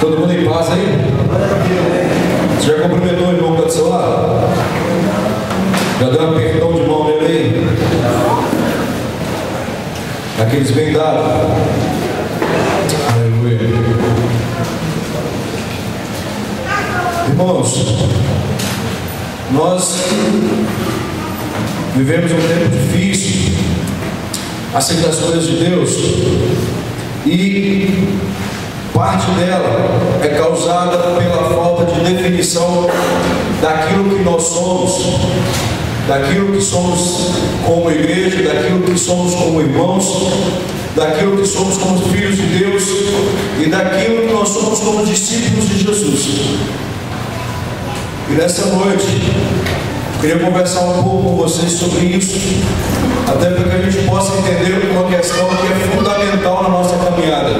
Todo mundo em paz aí? Você já cumprimentou o irmão que está do seu lado? Já deu um apertão de mão nele aí? Aqueles bem dados. Aleluia. Irmãos, nós vivemos um tempo difícil acerca das coisas de Deus, e parte dela é causada pela falta de definição daquilo que nós somos, daquilo que somos como igreja, daquilo que somos como irmãos, daquilo que somos como filhos de Deus e daquilo que nós somos como discípulos de Jesus. E nessa noite eu queria conversar um pouco com vocês sobre isso, até para que a gente possa entender uma questão que é fundamental na nossa caminhada,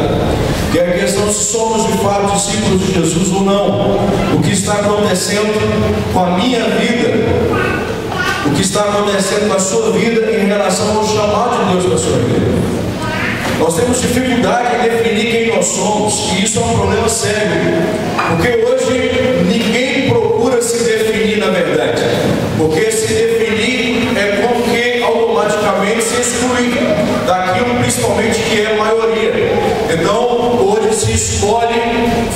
que é a questão se somos de fato discípulos de Jesus ou não. O que está acontecendo com a minha vida, o que está acontecendo com a sua vida em relação ao chamado de Deus para a sua vida. Nós temos dificuldade em definir quem nós somos, e isso é um problema sério, porque hoje ninguém procura se definir na verdade, porque se definir é como que automaticamente se exclui daquilo principalmente que é a maioria. Então hoje se escolhe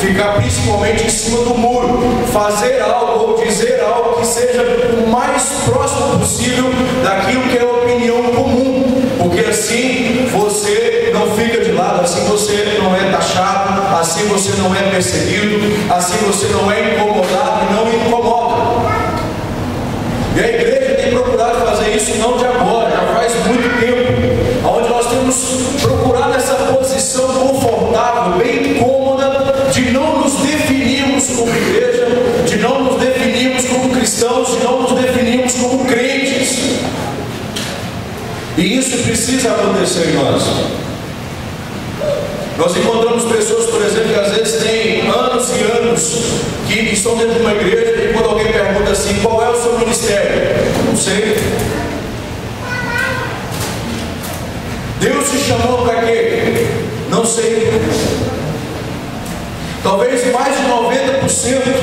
ficar principalmente em cima do muro, fazer algo ou dizer algo que seja o mais próximo possível daquilo que é a opinião comum, porque assim você não fica de lado, assim você não é taxado, assim você não é perseguido, assim você não é incomodado e não incomoda. E a igreja tem procurado fazer isso não de agora, já faz muito tempo, onde nós temos procurado essa posição confortável, bem cômoda, de não nos definirmos como igreja, de não nos definirmos como cristãos, de não nos definirmos como crentes. E isso precisa acontecer em nós. Nós encontramos pessoas, por exemplo, que às vezes têm anos e anos que estão dentro de uma igreja, e quando alguém pergunta assim, qual é o seu ministério? Não sei. Deus te chamou para quê? Não sei. Talvez mais de 90%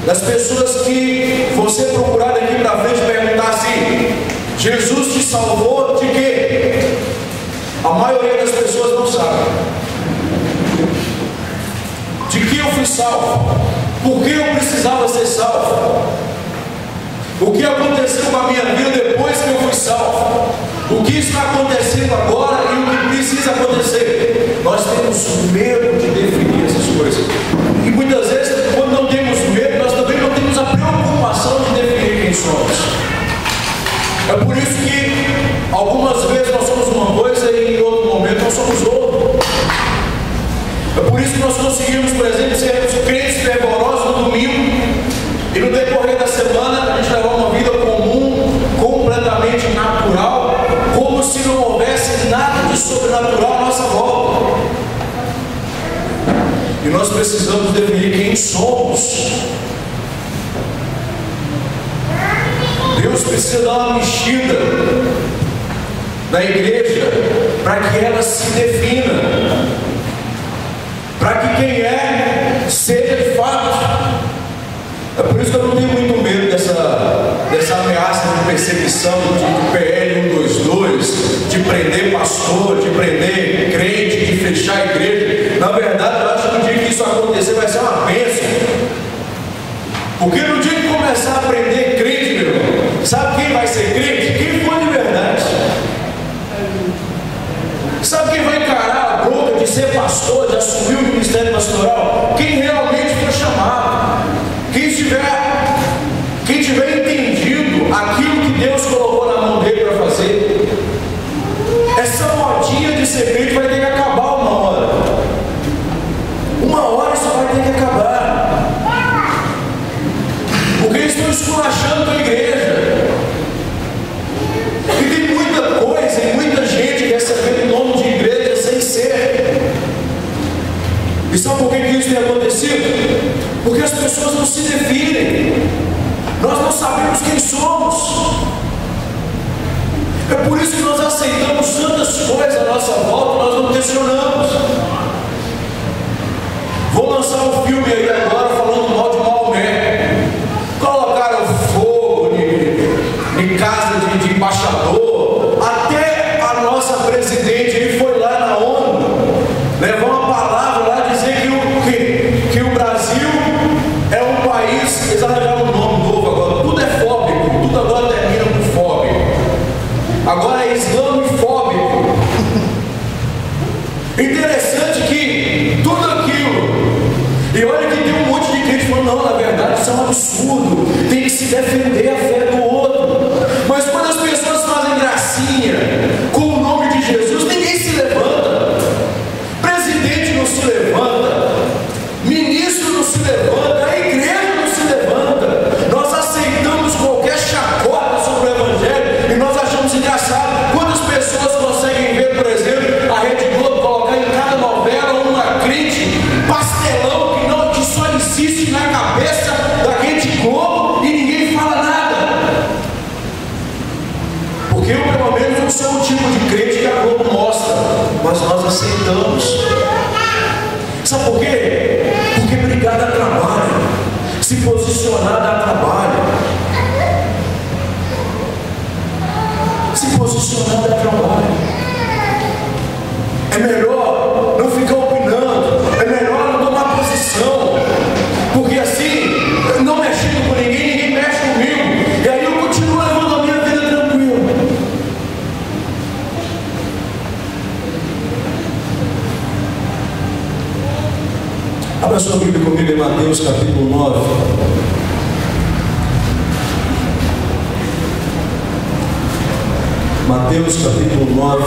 das pessoas que você procurar daqui para frente perguntar assim, Jesus te salvou de quê? A maioria das pessoas não sabe. De que eu fui salvo? Por que eu precisava ser salvo? O que aconteceu com a minha vida depois que eu fui salvo? O que está acontecendo agora e o que precisa acontecer? Nós temos medo de definir essas coisas. E muitas vezes, quando não temos medo, nós também não temos a preocupação de definir quem somos. É por isso que algumas vezes nós somos uma coisa e em outro momento nós somos outra. É por isso que nós conseguimos, por exemplo, sermos crentes fervorosos no domingo e no decorrer da semana a gente levar uma vida comum, completamente natural, como se não houvesse nada de sobrenatural à nossa volta. E nós precisamos definir quem somos. Deus precisa dar uma mexida na igreja para que ela se defina, para que quem é seja de fato. É por isso que eu não tenho muito medo dessa ameaça de perseguição, de PL 122, de prender pastor, de prender crente, de fechar a igreja. Na verdade, eu acho que no dia que isso acontecer vai ser uma bênção, porque no dia que começar a prender crente, meu irmão, sabe quem vai ser crente? Quem for de verdade. Sabe quem vai encarar a bronca de ser pastor, de assumir o ministério pastoral? Quem realmente foi chamado. Quem tiver entendido aquilo que Deus colocou na mão dele para fazer. Essa modinha de ser crente vai ter que acabar uma hora. Uma hora isso vai ter que acabar. Porque eles estão esculachando a igreja. E tem muita coisa e muita gente recebendo o nome de igreja sem ser. E sabe por que isso tem acontecido? Porque as pessoas não se definem. Nós não sabemos quem somos. É por isso que nós aceitamos tantas coisas à nossa volta, nós não questionamos. filme aí agora falando mal de Maomé. Colocaram fogo em casa de embaixador. Até a nossa presidente, ele foi lá na ONU, levou uma palavra lá dizer que o Brasil é um país, eles arranjaram um nome novo agora, tudo é fóbico, tudo agora termina com fóbico. Agora é islamofóbico. Interessante que tudo aquilo, e olha que tem um monte de crente falando, não, na verdade isso é um absurdo, tem que se defender a fé do outro. Mas quando as pessoas fazem gracinha com o nome de Jesus, ninguém se levanta, presidente não se levanta, ministro não se levanta, a igreja não se levanta. Nós aceitamos qualquer chacota sobre o evangelho e nós achamos engraçado. Quantas pessoas conseguem ver, por exemplo, a Rede Globo colocar em cada novela uma crente pastelão que só insiste na cabeça da Rede Globo e ninguém fala nada? Porque eu, pelo menos, não sou o tipo de crente que a Globo mostra, mas nós aceitamos. Sabe por quê? Porque brigar dá trabalho, se posicionar dá trabalho, se posicionar dá trabalho. É melhor não ficar opinando, é melhor não tomar posição, porque assim, não mexendo com ninguém, ninguém mexe comigo, e aí eu continuo levando a minha vida tranquila. Abra sua Bíblia comigo em Mateus capítulo 9. Mateus capítulo 9.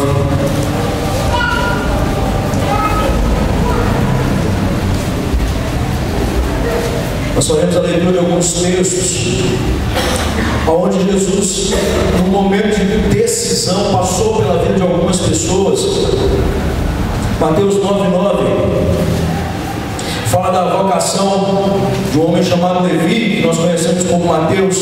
Nós faremos a leitura de alguns textos onde Jesus, num momento de decisão, passou pela vida de algumas pessoas. Mateus 9:9 fala da vocação de um homem chamado Levi, que nós conhecemos como Mateus.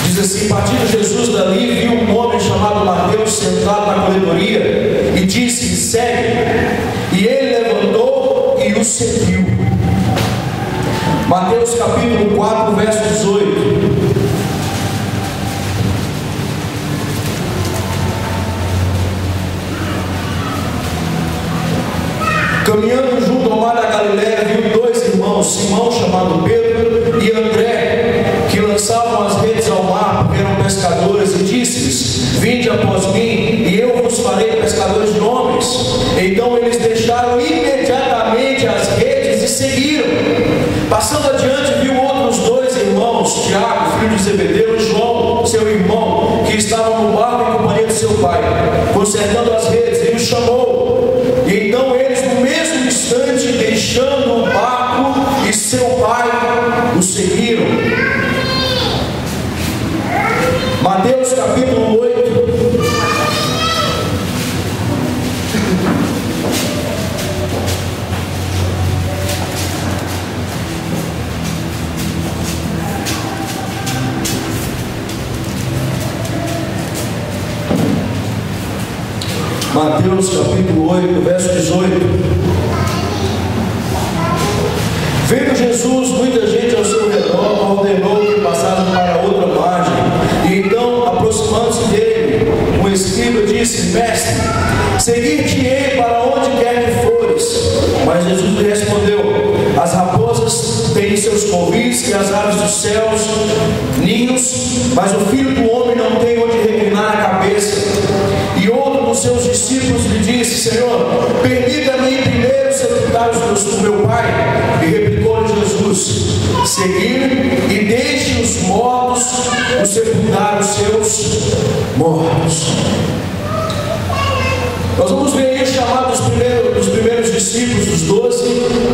Diz assim: partindo Jesus dali, viu um homem chamado Mateus sentado na coletoria e disse: segue. E ele levantou e o seguiu. Mateus capítulo 4, verso 18. Caminhando junto ao mar da Galileia, viu dois irmãos, Simão, chamado Pedro, e André, que lançavam as redes ao mar, porque eram pescadores, e disse-lhes: vinde após mim, e eu vos farei pescadores de homens. Então eles deixaram imediatamente as redes e seguiram. Passando adiante, viu outros dois irmãos, Tiago, filho de Zebedeu, e João, seu irmão, que estavam no barco em companhia de seu pai, consertando as redes, e os chamou. E então eles, no mesmo instante, deixando o barco e seu pai, o seguiram. Mateus capítulo 8. Mateus capítulo 8, verso 18. Vendo Jesus muita gente ao seu redor, ordenou que passassem para outra margem. E então, aproximando-se dele, um escriba disse: mestre, seguir-te-ei para onde quer que fores. Mas Jesus lhe respondeu: as raposas têm seus covis e as aves dos céus ninhos, mas o filho do homem não tem onde reclinar a cabeça. E outro dos seus discípulos lhe disse: Senhor, permita-me primeiro sepultar o meu pai. E replicou-lhe Jesus: seguir e deixe os mortos o sepultar os seus mortos. Nós vamos ver aí o chamado dos primeiros discípulos, dos 12,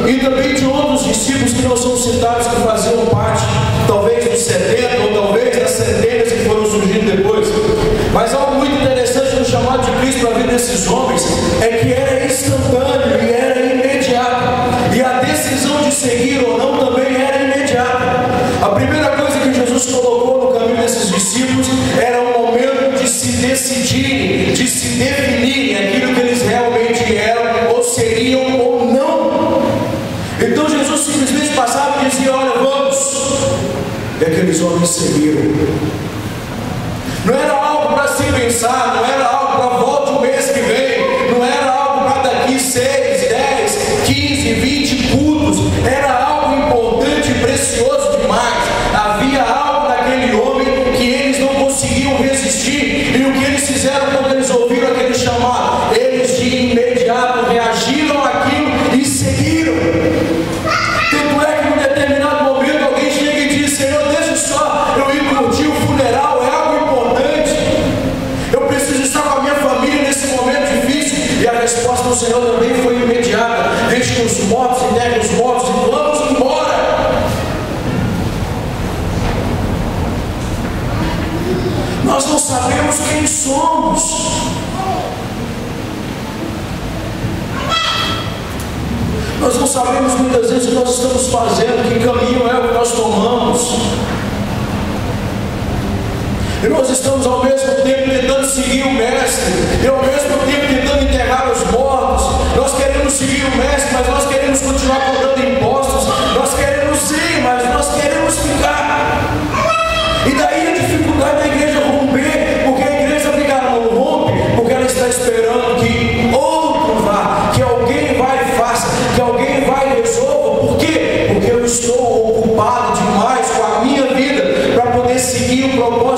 e também de outros discípulos que não são citados, que faziam parte, talvez dos 70, ou talvez das centenas que foram surgindo depois. Mas algo muito interessante no chamado de Cristo para a vida desses homens é que era instantâneo e era imediato. E a decisão de seguir e dizia: olha, vamos. E aqueles homens seguiram. Não era algo para se pensar, não era algo para volte o mês que vem, não era algo para daqui 6, 10, 15, 20 cultos, era algo importante e precioso demais. Havia algo naquele homem que eles não conseguiam resistir, e o que eles fizeram quando eles ouviram aquele chamado? Eles de imediato reagiram àquilo e seguiram. Tanto é que em um determinado momento alguém chega e diz: Senhor, deixa só eu ir curtir o funeral, é algo importante, eu preciso estar com a minha família nesse momento difícil. E a resposta do Senhor também foi imediata: deixe que os mortos enterrem os mortos e vamos embora. Nós não sabemos quem somos. Nós não sabemos muitas vezes o que nós estamos fazendo, que caminho é o que nós tomamos. E nós estamos ao mesmo tempo tentando seguir o Mestre, e ao mesmo tempo tentando enterrar os mortos. Nós queremos seguir o Mestre, mas nós queremos continuar cobrando impostos. Nós queremos ir, mas nós queremos ficar. E daí a dificuldade da igreja romper, porque a igreja não rompe, porque ela está esperando que outro vá, que alguém vá e faça, que alguém vá e resolva. Por quê? Porque eu estou ocupado demais com a minha vida para poder seguir o propósito